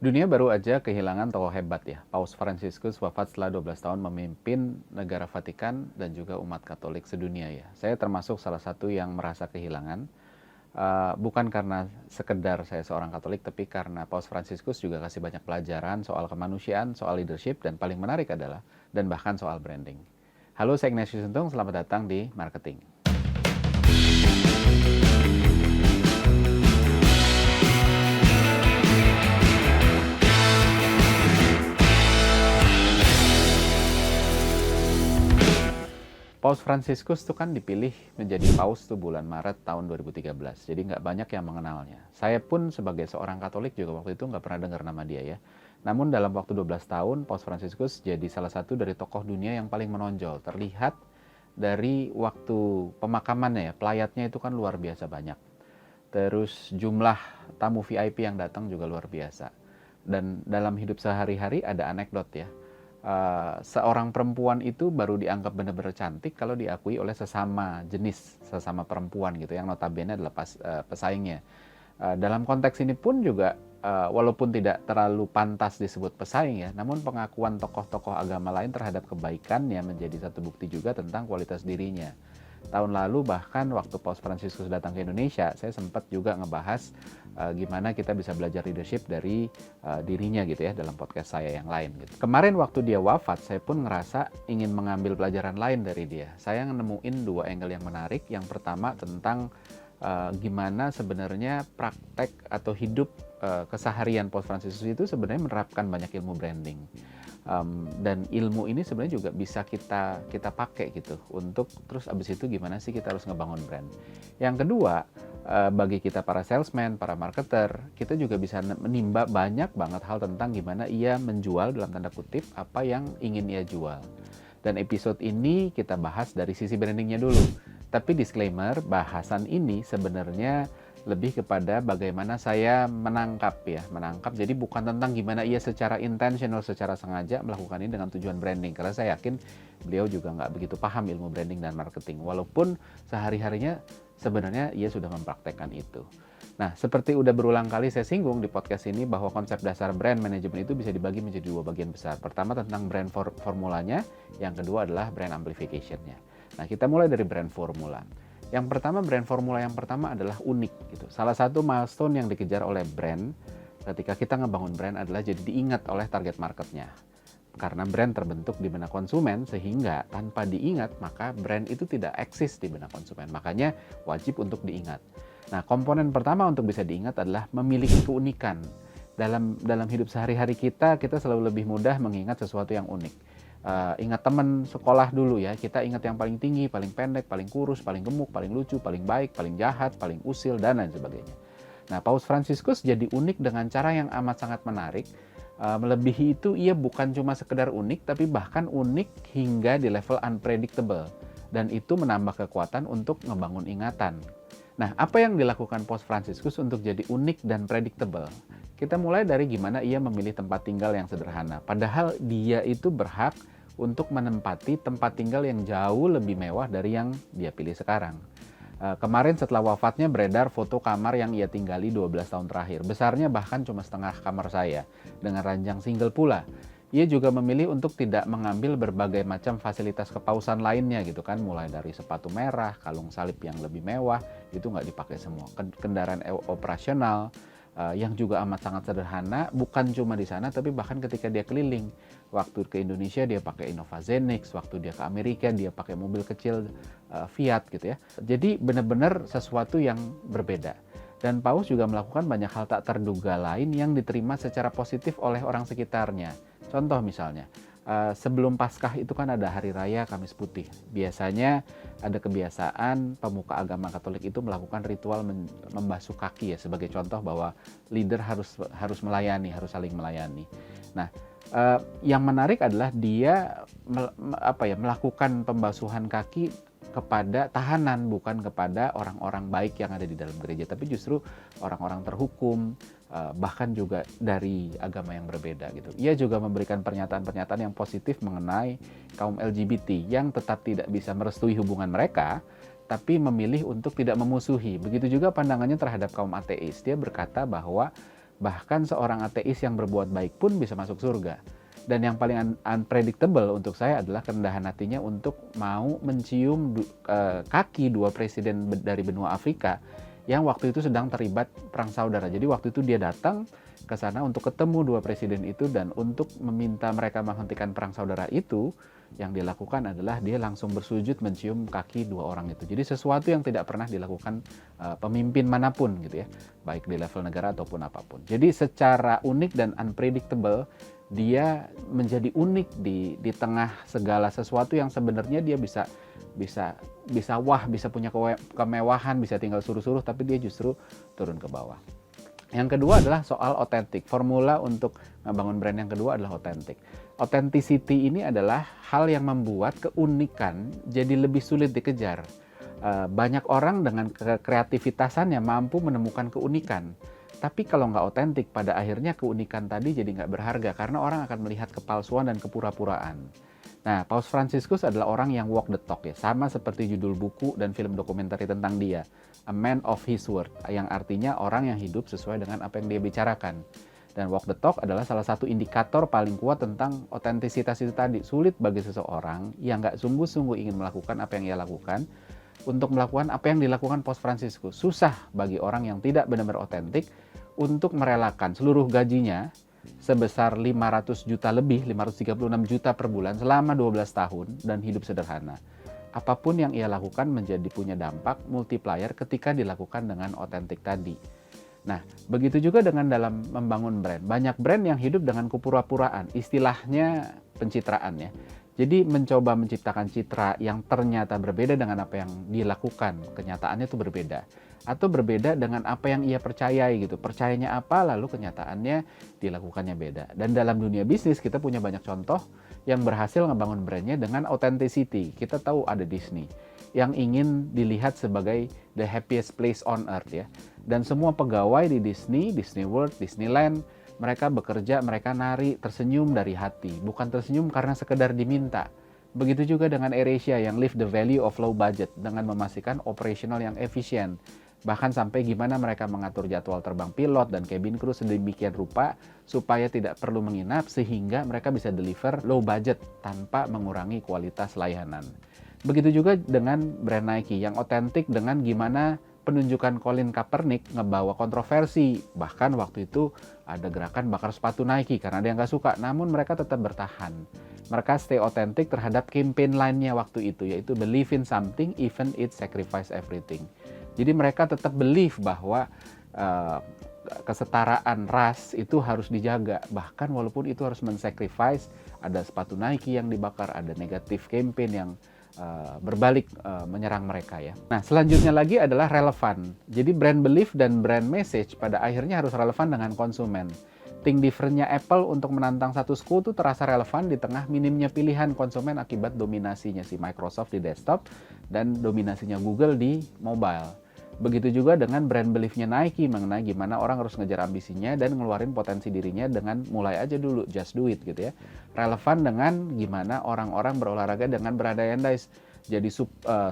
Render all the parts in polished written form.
Dunia baru aja kehilangan tokoh hebat ya. Paus Fransiskus wafat setelah 12 tahun memimpin negara Vatikan dan juga umat Katolik sedunia ya. Saya termasuk salah satu yang merasa kehilangan. Bukan karena sekedar saya seorang Katolik, tapi karena Paus Fransiskus juga kasih banyak pelajaran soal kemanusiaan, soal leadership, dan paling menarik adalah, dan bahkan soal branding. Halo, saya Ignatius Untung, selamat datang di Marketing. Paus Fransiskus tuh kan dipilih menjadi paus tuh bulan Maret tahun 2013. Jadi nggak banyak yang mengenalnya. Saya pun sebagai seorang Katolik juga waktu itu nggak pernah dengar nama dia ya. Namun dalam waktu 12 tahun, Paus Fransiskus jadi salah satu dari tokoh dunia yang paling menonjol. Terlihat dari waktu pemakamannya ya, pelayatnya itu kan luar biasa banyak. Terus jumlah tamu VIP yang datang juga luar biasa. Dan dalam hidup sehari-hari ada anekdot ya. Seorang perempuan itu baru dianggap benar-benar cantik kalau diakui oleh sesama jenis, sesama perempuan gitu, yang notabene adalah pesaingnya. Dalam konteks ini pun juga, walaupun tidak terlalu pantas disebut pesaing ya, namun pengakuan tokoh-tokoh agama lain terhadap kebaikannya menjadi satu bukti juga tentang kualitas dirinya. Tahun lalu bahkan waktu Paus Fransiskus datang ke Indonesia, saya sempat juga ngebahas gimana kita bisa belajar leadership dari dirinya gitu ya dalam podcast saya yang lain gitu. Kemarin waktu dia wafat, saya pun ngerasa ingin mengambil pelajaran lain dari dia. Saya nemuin dua angle yang menarik. Yang pertama tentang gimana sebenarnya praktek atau hidup keseharian Paus Fransiskus itu sebenarnya menerapkan banyak ilmu branding. Dan ilmu ini sebenarnya juga bisa kita pakai gitu untuk terus abis itu gimana sih kita harus ngebangun brand. Yang kedua, bagi kita para salesman, para marketer, kita juga bisa menimba banyak banget hal tentang gimana ia menjual dalam tanda kutip apa yang ingin ia jual. Dan episode ini kita bahas dari sisi brandingnya dulu. Tapi disclaimer, bahasan ini sebenarnya lebih kepada bagaimana saya menangkap. Jadi bukan tentang gimana ia secara intentional, secara sengaja melakukan ini dengan tujuan branding. Karena saya yakin beliau juga nggak begitu paham ilmu branding dan marketing. Walaupun sehari-harinya sebenarnya ia sudah mempraktekkan itu. Nah, seperti udah berulang kali saya singgung di podcast ini bahwa konsep dasar brand management itu bisa dibagi menjadi dua bagian besar. Pertama tentang brand formulanya, yang kedua adalah brand amplification-nya. Nah, kita mulai dari brand formula. Yang pertama, brand formula yang pertama adalah unik gitu. Salah satu milestone yang dikejar oleh brand ketika kita ngebangun brand adalah jadi diingat oleh target marketnya. Karena brand terbentuk di benak konsumen, sehingga tanpa diingat maka brand itu tidak eksis di benak konsumen. Makanya wajib untuk diingat. Nah, komponen pertama untuk bisa diingat adalah memiliki keunikan. Dalam hidup sehari-hari kita selalu lebih mudah mengingat sesuatu yang unik. Ingat teman sekolah dulu ya, kita ingat yang paling tinggi, paling pendek, paling kurus, paling gemuk, paling lucu, paling baik, paling jahat, paling usil, dan lain sebagainya. Nah, Paus Fransiskus jadi unik dengan cara yang amat sangat menarik. Melebihi itu, ia bukan cuma sekedar unik, tapi bahkan unik hingga di level unpredictable. Dan itu menambah kekuatan untuk ngebangun ingatan. Nah, apa yang dilakukan Paus Fransiskus untuk jadi unik dan predictable? Kita mulai dari gimana ia memilih tempat tinggal yang sederhana. Padahal dia itu berhak untuk menempati tempat tinggal yang jauh lebih mewah dari yang dia pilih sekarang. Kemarin setelah wafatnya beredar foto kamar yang ia tinggali 12 tahun terakhir. Besarnya bahkan cuma setengah kamar saya, dengan ranjang single pula. Ia juga memilih untuk tidak mengambil berbagai macam fasilitas kepausan lainnya gitu kan. Mulai dari sepatu merah, kalung salib yang lebih mewah, itu nggak dipakai semua. Kendaraan operasional, yang juga amat sangat sederhana, bukan cuma di sana tapi bahkan ketika dia keliling. Waktu ke Indonesia dia pakai Innova Zenix, waktu dia ke Amerika dia pakai mobil kecil Fiat gitu ya. Jadi benar-benar sesuatu yang berbeda. Dan Paus juga melakukan banyak hal tak terduga lain yang diterima secara positif oleh orang sekitarnya. Contoh misalnya, sebelum Paskah itu kan ada hari raya Kamis Putih. Biasanya ada kebiasaan pemuka agama Katolik itu melakukan ritual membasuh kaki ya, sebagai contoh bahwa leader harus melayani, harus saling melayani. Nah, yang menarik adalah dia melakukan pembasuhan kaki kepada tahanan, bukan kepada orang-orang baik yang ada di dalam gereja, tapi justru orang-orang terhukum, bahkan juga dari agama yang berbeda gitu. Ia juga memberikan pernyataan-pernyataan yang positif mengenai kaum LGBT yang tetap tidak bisa merestui hubungan mereka, tapi memilih untuk tidak memusuhi. Begitu juga pandangannya terhadap kaum ateis. Dia berkata bahwa Bahkan seorang ateis yang berbuat baik pun bisa masuk surga. Dan yang paling unpredictable untuk saya adalah kerendahan hatinya untuk mau mencium kaki dua presiden dari benua Afrika yang waktu itu sedang terlibat perang saudara. Jadi waktu itu dia datang ke sana untuk ketemu dua presiden itu, dan untuk meminta mereka menghentikan perang saudara itu, yang dilakukan adalah dia langsung bersujud mencium kaki dua orang itu. Jadi sesuatu yang tidak pernah dilakukan pemimpin manapun gitu ya, baik di level negara ataupun apapun. Jadi secara unik dan unpredictable, dia menjadi unik di tengah segala sesuatu yang sebenarnya dia bisa punya kemewahan, bisa tinggal suruh-suruh, tapi dia justru turun ke bawah. Yang kedua adalah soal otentik. Formula untuk membangun brand yang kedua adalah otentik. Authenticity ini adalah hal yang membuat keunikan jadi lebih sulit dikejar. Banyak orang dengan kreativitasannya mampu menemukan keunikan. Tapi kalau nggak otentik, pada akhirnya keunikan tadi jadi nggak berharga, karena orang akan melihat kepalsuan dan kepura-puraan. Nah, Paus Fransiskus adalah orang yang walk the talk ya, sama seperti judul buku dan film dokumenter tentang dia, A Man of His Word, yang artinya orang yang hidup sesuai dengan apa yang dia bicarakan. Dan walk the talk adalah salah satu indikator paling kuat tentang otentisitas itu tadi. Sulit bagi seseorang yang nggak sungguh-sungguh ingin melakukan apa yang ia lakukan, untuk melakukan apa yang dilakukan Paus Fransiskus. Susah bagi orang yang tidak benar-benar otentik untuk merelakan seluruh gajinya sebesar 500 juta lebih, 536 juta per bulan selama 12 tahun dan hidup sederhana. Apapun yang ia lakukan menjadi punya dampak multiplier ketika dilakukan dengan otentik tadi. Nah, begitu juga dengan dalam membangun brand. Banyak brand yang hidup dengan kepura-puraan, istilahnya pencitraan ya. Jadi mencoba menciptakan citra yang ternyata berbeda dengan apa yang dilakukan, kenyataannya itu berbeda. Atau berbeda dengan apa yang ia percayai gitu. Percayanya apa, lalu kenyataannya dilakukannya beda. Dan dalam dunia bisnis kita punya banyak contoh yang berhasil ngebangun brandnya dengan authenticity. Kita tahu ada Disney yang ingin dilihat sebagai the happiest place on earth ya. Dan semua pegawai di Disney, Disney World, Disneyland, mereka bekerja, mereka nari, tersenyum dari hati. Bukan tersenyum karena sekedar diminta. Begitu juga dengan AirAsia yang live the value of low budget dengan memastikan operasional yang efisien. Bahkan sampai gimana mereka mengatur jadwal terbang pilot dan cabin crew sedemikian rupa supaya tidak perlu menginap, sehingga mereka bisa deliver low budget tanpa mengurangi kualitas layanan. Begitu juga dengan brand Nike yang otentik dengan gimana penunjukan Colin Kaepernick ngebawa kontroversi. Bahkan waktu itu ada gerakan bakar sepatu Nike karena dia nggak suka, namun mereka tetap bertahan. Mereka stay otentik terhadap campaign lainnya waktu itu, yaitu believe in something even it sacrifice everything. Jadi mereka tetap believe bahwa kesetaraan ras itu harus dijaga, bahkan walaupun itu harus men-sacrifice, ada sepatu Nike yang dibakar, ada negatif campaign yang berbalik menyerang mereka ya. Nah, selanjutnya lagi adalah relevan. Jadi brand belief dan brand message pada akhirnya harus relevan dengan konsumen. Think different-nya Apple untuk menantang status quo itu terasa relevan di tengah minimnya pilihan konsumen akibat dominasinya si Microsoft di desktop dan dominasinya Google di mobile. Begitu juga dengan brand belief-nya Nike mengenai gimana orang harus ngejar ambisinya dan ngeluarin potensi dirinya dengan mulai aja dulu, just do it gitu ya. Relevan dengan gimana orang-orang berolahraga dengan berandai-andai jadi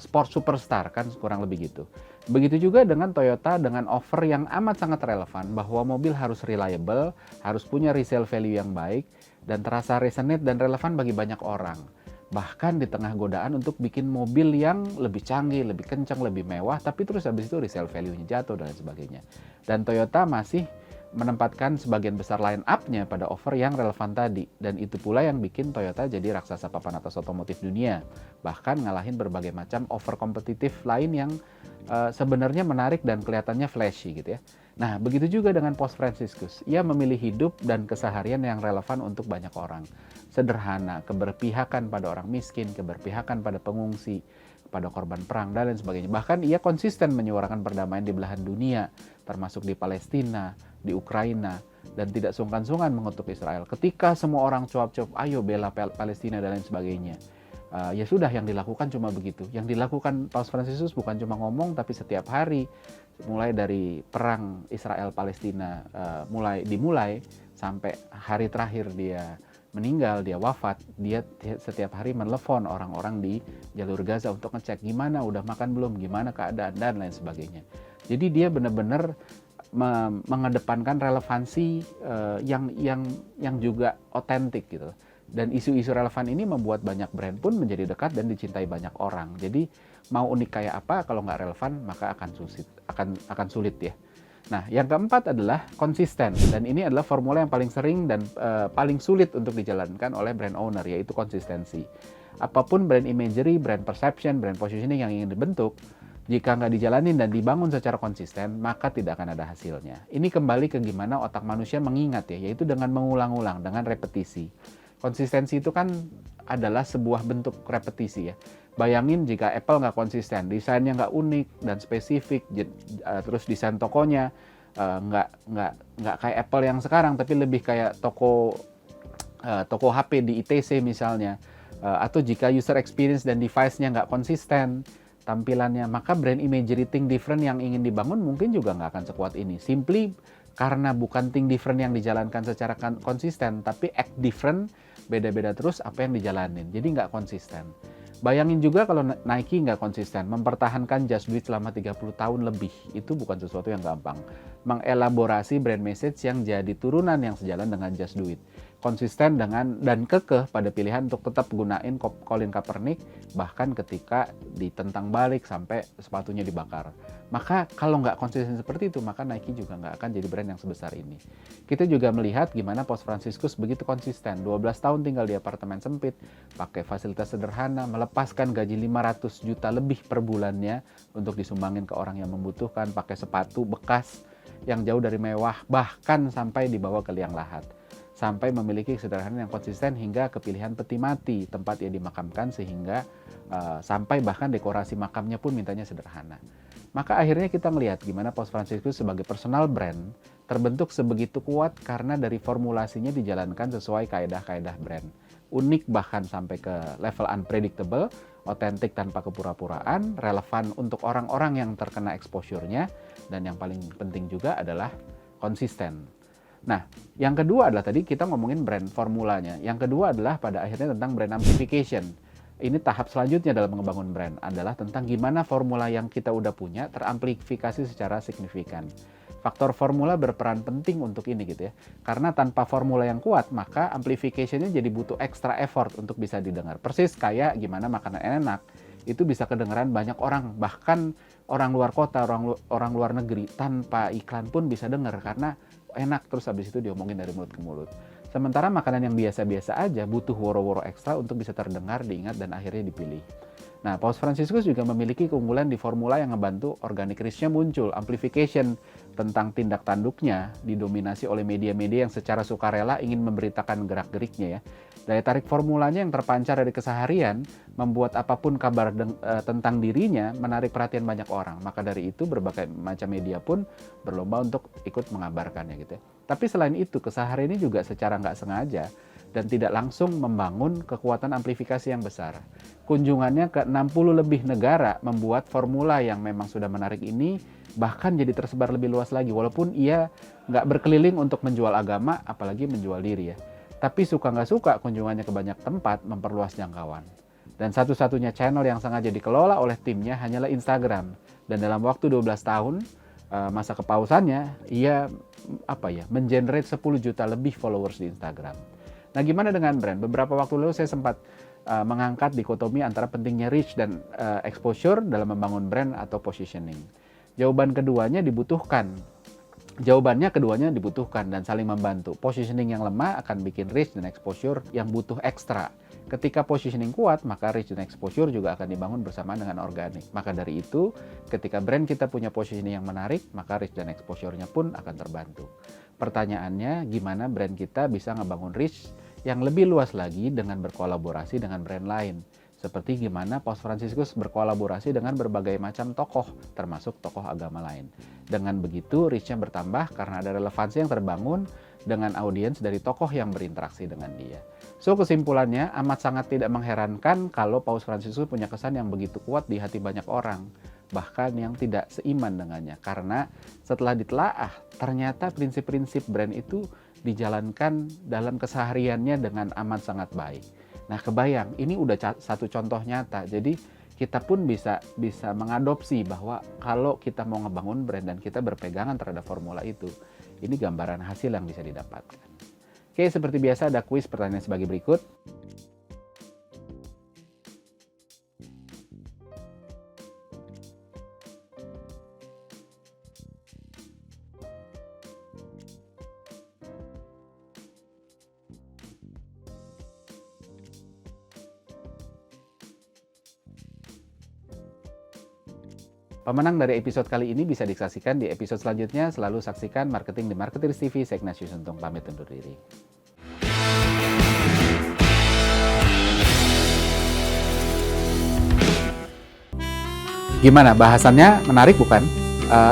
sport superstar, kan kurang lebih gitu. Begitu juga dengan Toyota dengan offer yang amat sangat relevan bahwa mobil harus reliable, harus punya resale value yang baik, dan terasa resonate dan relevan bagi banyak orang. Bahkan di tengah godaan untuk bikin mobil yang lebih canggih, lebih kencang, lebih mewah, tapi terus habis itu resale value-nya jatuh dan sebagainya. Dan Toyota masih menempatkan sebagian besar line up-nya pada offer yang relevan tadi. Dan itu pula yang bikin Toyota jadi raksasa papan atas otomotif dunia. Bahkan ngalahin berbagai macam offer kompetitif lain yang sebenarnya menarik dan kelihatannya flashy gitu ya. Nah, begitu juga dengan Paus Fransiskus. Ia memilih hidup dan keseharian yang relevan untuk banyak orang. Sederhana, keberpihakan pada orang miskin, keberpihakan pada pengungsi, pada korban perang, dan lain sebagainya. Bahkan ia konsisten menyuarakan perdamaian di belahan dunia, termasuk di Palestina, di Ukraina, dan tidak sungkan-sungkan mengutuk Israel. Ketika semua orang cuap-cuap, ayo bela Palestina, dan lain sebagainya. Ya sudah, yang dilakukan cuma begitu. Yang dilakukan Paus Fransiskus bukan cuma ngomong, tapi setiap hari, mulai dari perang Israel-Palestina dimulai, sampai hari terakhir dia meninggal, dia wafat, dia setiap hari menelepon orang-orang di jalur Gaza untuk ngecek gimana, udah makan belum, gimana keadaan, dan lain sebagainya. Jadi dia benar-benar mengedepankan relevansi yang juga otentik gitu. Dan isu-isu relevan ini membuat banyak brand pun menjadi dekat dan dicintai banyak orang. Jadi mau unik kayak apa kalau nggak relevan maka akan sulit ya. Nah, yang keempat adalah konsisten, dan ini adalah formula yang paling sering dan paling sulit untuk dijalankan oleh brand owner, yaitu konsistensi. Apapun brand imagery, brand perception, brand positioning yang ingin dibentuk, jika nggak dijalanin dan dibangun secara konsisten, maka tidak akan ada hasilnya. Ini kembali ke gimana otak manusia mengingat ya, yaitu dengan mengulang-ulang, dengan repetisi. Konsistensi itu kan adalah sebuah bentuk repetisi ya. Bayangin jika Apple nggak konsisten, desainnya nggak unik dan spesifik, terus desain tokonya nggak kayak Apple yang sekarang, tapi lebih kayak toko HP di ITC misalnya, atau jika user experience dan device-nya nggak konsisten tampilannya, maka brand imagery think different yang ingin dibangun mungkin juga nggak akan sekuat ini. Simply karena bukan think different yang dijalankan secara konsisten, tapi act different, beda-beda terus apa yang dijalanin, jadi nggak konsisten. Bayangin juga kalau Nike nggak konsisten, mempertahankan Just Do It selama 30 tahun lebih, itu bukan sesuatu yang gampang. Mengelaborasi brand message yang jadi turunan yang sejalan dengan Just Do It. Konsisten dengan dan kekeh pada pilihan untuk tetap gunain Colin Kaepernick, bahkan ketika ditentang balik sampai sepatunya dibakar. Maka kalau nggak konsisten seperti itu, maka Nike juga nggak akan jadi brand yang sebesar ini. Kita juga melihat gimana Paus Fransiskus begitu konsisten, 12 tahun tinggal di apartemen sempit, pakai fasilitas sederhana, melepaskan gaji 500 juta lebih per bulannya untuk disumbangin ke orang yang membutuhkan, pakai sepatu bekas yang jauh dari mewah, bahkan sampai dibawa ke liang lahat. Sampai memiliki kesederhanaan yang konsisten hingga kepilihan peti mati, tempat ia dimakamkan, sehingga sampai bahkan dekorasi makamnya pun mintanya sederhana. Maka akhirnya kita melihat gimana Paus Fransiskus sebagai personal brand terbentuk sebegitu kuat karena dari formulasinya dijalankan sesuai kaedah-kaedah brand. Unik bahkan sampai ke level unpredictable, otentik tanpa kepura-puraan, relevan untuk orang-orang yang terkena exposure-nya, dan yang paling penting juga adalah konsisten. Nah, yang kedua adalah tadi kita ngomongin brand formulanya. Yang kedua adalah pada akhirnya tentang brand amplification. Ini tahap selanjutnya dalam membangun brand adalah tentang gimana formula yang kita udah punya teramplifikasi secara signifikan. Faktor formula berperan penting untuk ini gitu ya. Karena tanpa formula yang kuat, maka amplification-nya jadi butuh extra effort untuk bisa didengar. Persis kayak gimana makanan enak itu bisa kedengaran banyak orang, bahkan orang luar kota, orang luar negeri, tanpa iklan pun bisa dengar karena enak, terus habis itu diomongin dari mulut ke mulut. Sementara makanan yang biasa-biasa aja butuh woro-woro ekstra untuk bisa terdengar, diingat, dan akhirnya dipilih. Nah, Paus Fransiskus juga memiliki keunggulan di formula yang ngebantu organic reach-nya muncul. Amplification tentang tindak tanduknya didominasi oleh media-media yang secara sukarela ingin memberitakan gerak-geriknya ya. Daya tarik formulanya yang terpancar dari keseharian membuat apapun kabar tentang dirinya menarik perhatian banyak orang. Maka dari itu berbagai macam media pun berlomba untuk ikut mengabarkannya gitu ya. Tapi selain itu, keseharian ini juga secara nggak sengaja dan tidak langsung membangun kekuatan amplifikasi yang besar. Kunjungannya ke 60 lebih negara membuat formula yang memang sudah menarik ini bahkan jadi tersebar lebih luas lagi. Walaupun ia nggak berkeliling untuk menjual agama, apalagi menjual diri ya. Tapi suka nggak suka kunjungannya ke banyak tempat memperluas jangkauan. Dan satu-satunya channel yang sengaja dikelola oleh timnya hanyalah Instagram. Dan dalam waktu 12 tahun, masa kepausannya, ia mengenerate 10 juta lebih followers di Instagram. Nah, gimana dengan brand? Beberapa waktu lalu saya sempat mengangkat dikotomi antara pentingnya reach dan exposure dalam membangun brand atau positioning. Jawabannya keduanya dibutuhkan dan saling membantu. Positioning yang lemah akan bikin reach dan exposure yang butuh ekstra. Ketika positioning kuat, maka reach dan exposure juga akan dibangun bersamaan dengan organik. Maka dari itu, ketika brand kita punya positioning yang menarik, maka reach dan exposure-nya pun akan terbantu. Pertanyaannya, gimana brand kita bisa ngebangun reach yang lebih luas lagi dengan berkolaborasi dengan brand lain? Seperti gimana Paus Fransiskus berkolaborasi dengan berbagai macam tokoh, termasuk tokoh agama lain. Dengan begitu, reach-nya bertambah karena ada relevansi yang terbangun dengan audiens dari tokoh yang berinteraksi dengan dia. So, kesimpulannya amat sangat tidak mengherankan kalau Paus Fransiskus punya kesan yang begitu kuat di hati banyak orang, bahkan yang tidak seiman dengannya. Karena setelah ditelaah, ternyata prinsip-prinsip brand itu dijalankan dalam kesehariannya dengan amat sangat baik. Nah, kebayang, ini udah satu contoh nyata. Jadi kita pun bisa mengadopsi bahwa kalau kita mau ngebangun brand dan kita berpegangan terhadap formula itu, ini gambaran hasil yang bisa didapatkan. Oke, seperti biasa ada kuis pertanyaan sebagai berikut. Pemenang dari episode kali ini bisa disaksikan di episode selanjutnya. Selalu saksikan Marketing di Marketers TV. Saya Ignatius Untung pamit undur diri. Gimana, bahasannya menarik bukan?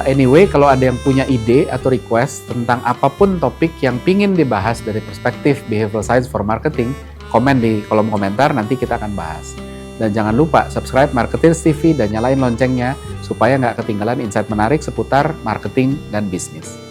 Anyway, kalau ada yang punya ide atau request tentang apapun topik yang pingin dibahas dari perspektif Behavioral Science for Marketing, komen di kolom komentar, nanti kita akan bahas. Dan jangan lupa subscribe Marketers TV dan nyalain loncengnya supaya nggak ketinggalan insight menarik seputar marketing dan bisnis.